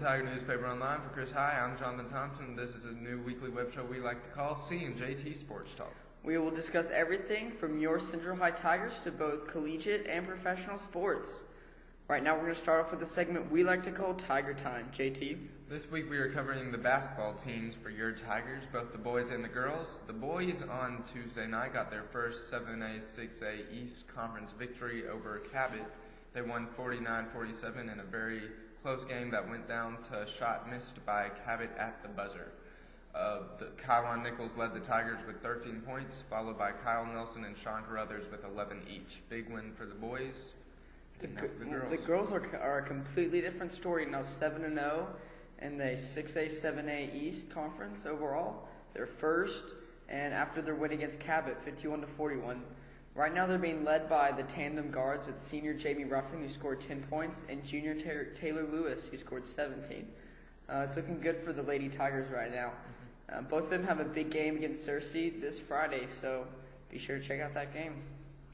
Tiger Newspaper Online. For Chris, hi, I'm Jonathan Thompson. This is a new weekly web show we like to call C&JT Sports Talk. We will discuss everything from your Central High Tigers to both collegiate and professional sports. Right now we're going to start off with a segment we like to call Tiger Time. JT? This week we are covering the basketball teams for your Tigers, both the boys and the girls. The boys on Tuesday night got their first 7A, 6A East Conference victory over Cabot. They won 49-47 in a very close game that went down to a shot missed by Cabot at the buzzer. Kylon Nichols led the Tigers with 13 points, followed by Kyle Nelson and Sean Carruthers with 11 each. Big win for the boys. The girls are a completely different story now, 7-0 in the 6A, 7A East Conference overall. They're first, and after their win against Cabot, 51-41. Right now they're being led by the tandem guards with senior Jamie Ruffin, who scored 10 points, and junior Taylor Lewis, who scored 17. It's looking good for the Lady Tigers right now. Both of them have a big game against Searcy this Friday, so be sure to check out that game.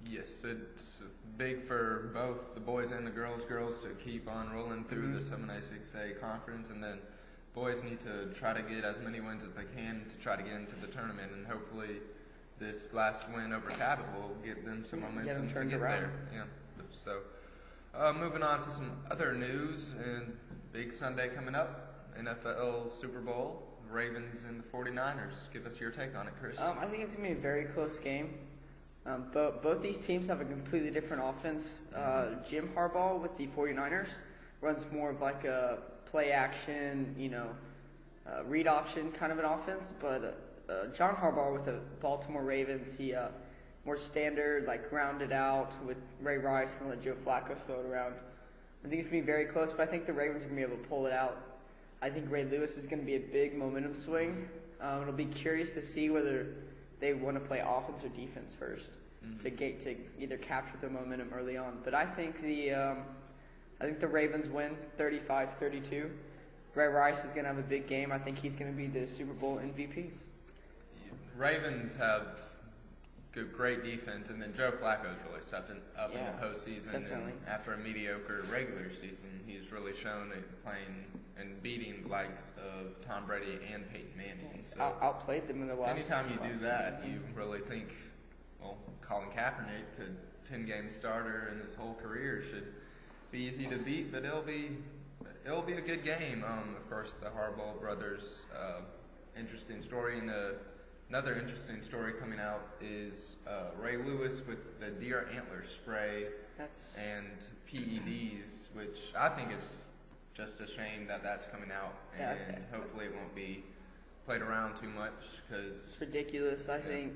Yes, it's big for both the boys and the girls. Girls to keep on rolling through the 7A, 6A conference, and then boys need to try to get as many wins as they can to try to get into the tournament, and hopefully this last win over Cabot will get them some momentum to get there. Yeah. So, moving on to some other news, and big Sunday coming up, NFL Super Bowl, Ravens and the 49ers. Give us your take on it, Chris. I think it's going to be a very close game. Both these teams have a completely different offense. Jim Harbaugh with the 49ers runs more of like a play action, read option kind of an offense, but John Harbaugh with the Baltimore Ravens, he more standard, like grounded out with Ray Rice and let Joe Flacco throw it around. I think it's going to be very close, but I think the Ravens are going to be able to pull it out. I think Ray Lewis is going to be a big momentum swing. It'll be curious to see whether they want to play offense or defense first to either capture the momentum early on. But I think the Ravens win 35-32. Ray Rice is going to have a big game. I think he's going to be the Super Bowl MVP. Ravens have great defense, and then Joe Flacco's really stepped up in the postseason. Definitely. And after a mediocre regular season, he's really shown it playing and beating the likes of Tom Brady and Peyton Manning. So outplayed them in the last. Anytime you do that, you really think, well, Colin Kaepernick, a 10-game starter in his whole career, should be easy to beat. But it'll be a good game. Of course, the Harbaugh brothers, interesting story, and another interesting story coming out is Ray Lewis with the deer antler spray and PEDs, which I think is just a shame that that's coming out, and hopefully it won't be played around too much because it's ridiculous. I think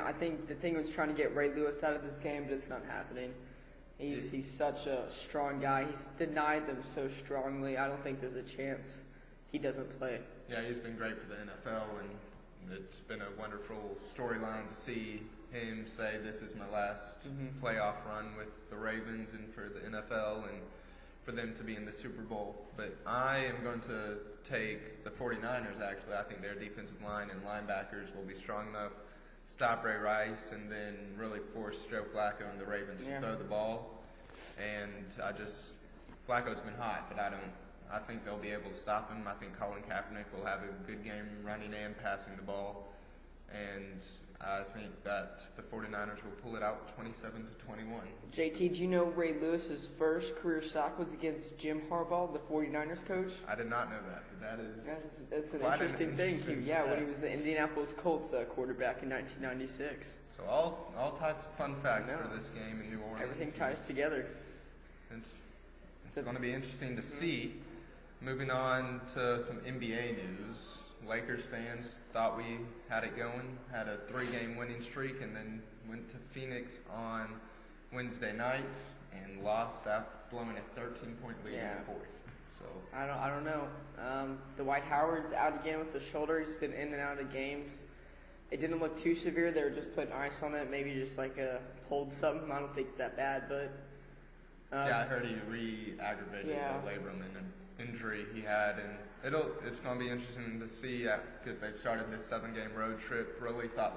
I think the thing was trying to get Ray Lewis out of this game, but it's not happening. He's such a strong guy. He's denied them so strongly. I don't think there's a chance he doesn't play. Yeah, he's been great for the NFL, and it's been a wonderful storyline to see him say this is my last playoff run with the Ravens and for the NFL and for them to be in the Super Bowl. But I am going to take the 49ers, actually. I think their defensive line and linebackers will be strong enough to stop Ray Rice and then really force Joe Flacco and the Ravens to throw the ball. And Flacco's been hot, but I think they'll be able to stop him. I think Colin Kaepernick will have a good game running and passing the ball. And I think that the 49ers will pull it out 27-21. JT, do you know Ray Lewis's first career sack was against Jim Harbaugh, the 49ers coach? I did not know that, but that's an interesting thing. When he was the Indianapolis Colts quarterback in 1996. So all types of fun facts for this game in New Orleans. Everything ties together. It's going to be interesting to see. Moving on to some NBA news. Lakers fans thought we had it going, had a 3-game winning streak, and then went to Phoenix on Wednesday night and lost after blowing a 13-point lead in the fourth. So I don't know. Dwight Howard's out again with the shoulder. He's been in and out of games. It didn't look too severe. They were just putting ice on it, maybe just like hold something. I don't think it's that bad, but I heard he re-aggravated the labrum injury he had, and it's going to be interesting to see because they've started this 7-game road trip. Really thought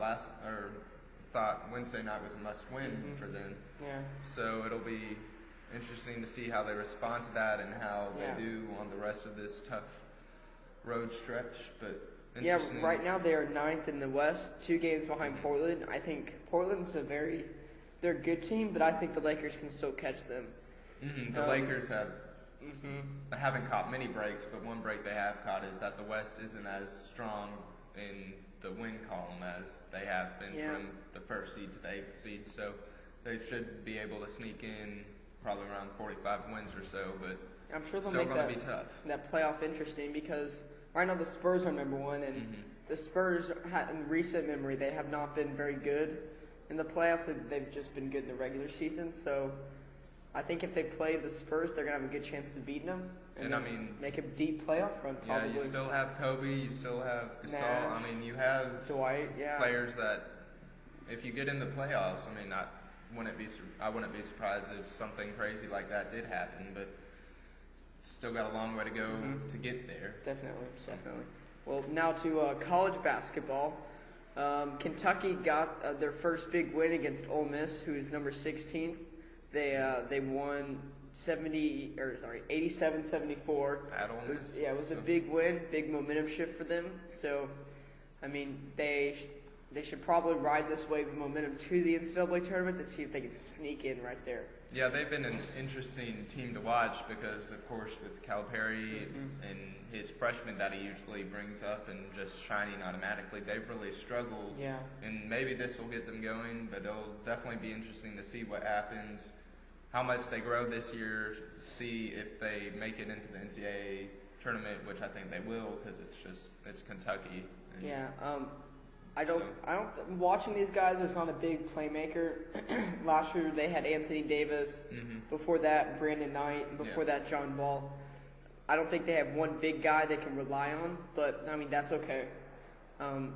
Wednesday night was a must-win for them. Yeah. So it'll be interesting to see how they respond to that and how they do on the rest of this tough road stretch. But yeah, right now they are 9th in the West, 2 games behind Portland. I think Portland's they're a good team, but I think the Lakers can still catch them. The Lakers haven't caught many breaks, but one break they have caught is that the West isn't as strong in the win column as they have been from the 1st seed to the 8th seed. So they should be able to sneak in probably around 45 wins or so, but I'm sure they'll still make going to be tough. That playoff interesting because right now the Spurs are number 1, and the Spurs, in recent memory, they have not been very good in the playoffs. They've just been good in the regular season. So I think if they play the Spurs, they're going to have a good chance of beating them. And I mean, make a deep playoff run, probably. Yeah, you still have Kobe, you still have Gasol. I mean, you have Dwight, players that, if you get in the playoffs, I mean, I wouldn't be surprised if something crazy like that did happen, but still got a long way to go to get there. Definitely. Well, now to college basketball. Kentucky got their first big win against Ole Miss, who is number 16th. They won 87-74. At Ole Miss. It was a big win, big momentum shift for them. So, I mean, they should probably ride this wave of momentum to the NCAA tournament to see if they can sneak in right there. Yeah, they've been an interesting team to watch because, of course, with Calipari and his freshmen that he usually brings up and just shining automatically, they've really struggled. Yeah. And maybe this will get them going, but it'll definitely be interesting to see what happens, how much they grow this year, see if they make it into the NCAA tournament, which I think they will because it's Kentucky. Watching these guys, there's not a big playmaker. Last year they had Anthony Davis. Before that, Brandon Knight. And before that, John Ball. I don't think they have one big guy they can rely on, but I mean that's okay. I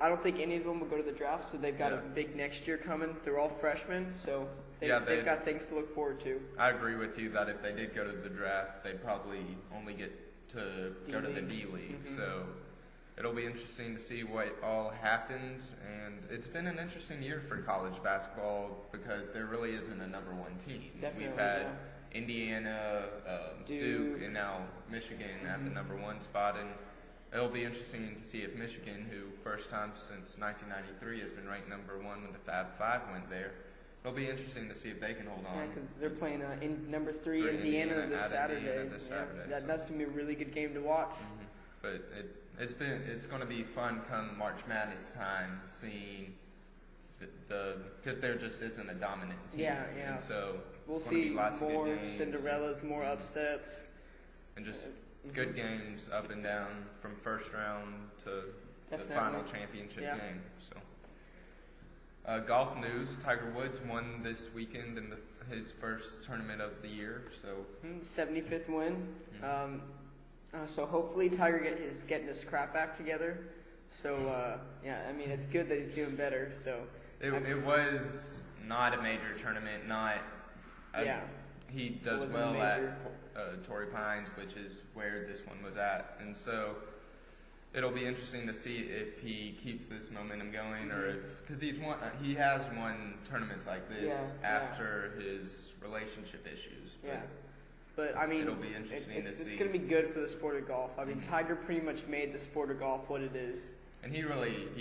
don't think any of them will go to the draft, so they've got a big next year coming. They're all freshmen, so they've got things to look forward to. I agree with you that if they did go to the draft, they'd probably only get to go to the D League. So it'll be interesting to see what all happens, and it's been an interesting year for college basketball because there really isn't a number 1 team. Definitely, we've had Indiana, Duke, and now Michigan at the number 1 spot, and it'll be interesting to see if Michigan, who first time since 1993 has been ranked number 1 when the Fab Five went there, it'll be interesting to see if they can hold on. Yeah, because they're playing in number 3 Indiana this Saturday. That's going to be a really good game to watch. But it's going to be fun come March Madness time, seeing because there just isn't a dominant team. Yeah. And so we'll see lots more of good games Cinderellas, more upsets, and just good games up and down from first round to the final championship game. So, golf news: Tiger Woods won this weekend in his first tournament of the year. So 75th win. So hopefully Tiger is getting his crap back together. So I mean it's good that he's doing better. So it was not a major tournament. He does well at Torrey Pines, which is where this one was at, and so it'll be interesting to see if he keeps this momentum going, or if because he has won tournaments like this after his relationship issues. But I mean, it'll be interesting to see. It's going to be good for the sport of golf. I mean, Tiger pretty much made the sport of golf what it is. And he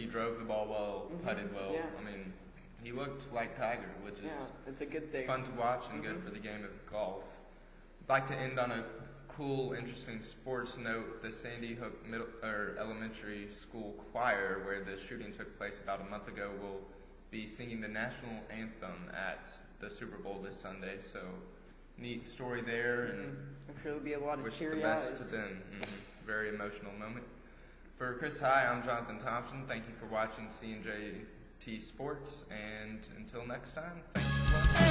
drove the ball well, putted well. I mean, he looked like Tiger, which is it's a good thing. Fun to watch and good for the game of golf. I'd like to end on a cool, interesting sports note. The Sandy Hook Elementary School Choir, where the shooting took place about a month ago, will be singing the national anthem at the Super Bowl this Sunday. So. Neat story there, and I'm sure there'll be a lot of wish teary the best eyes. to them. Very emotional moment. For Chris High, I'm Jonathan Thompson. Thank you for watching C&JT Sports, and until next time, thanks for watching.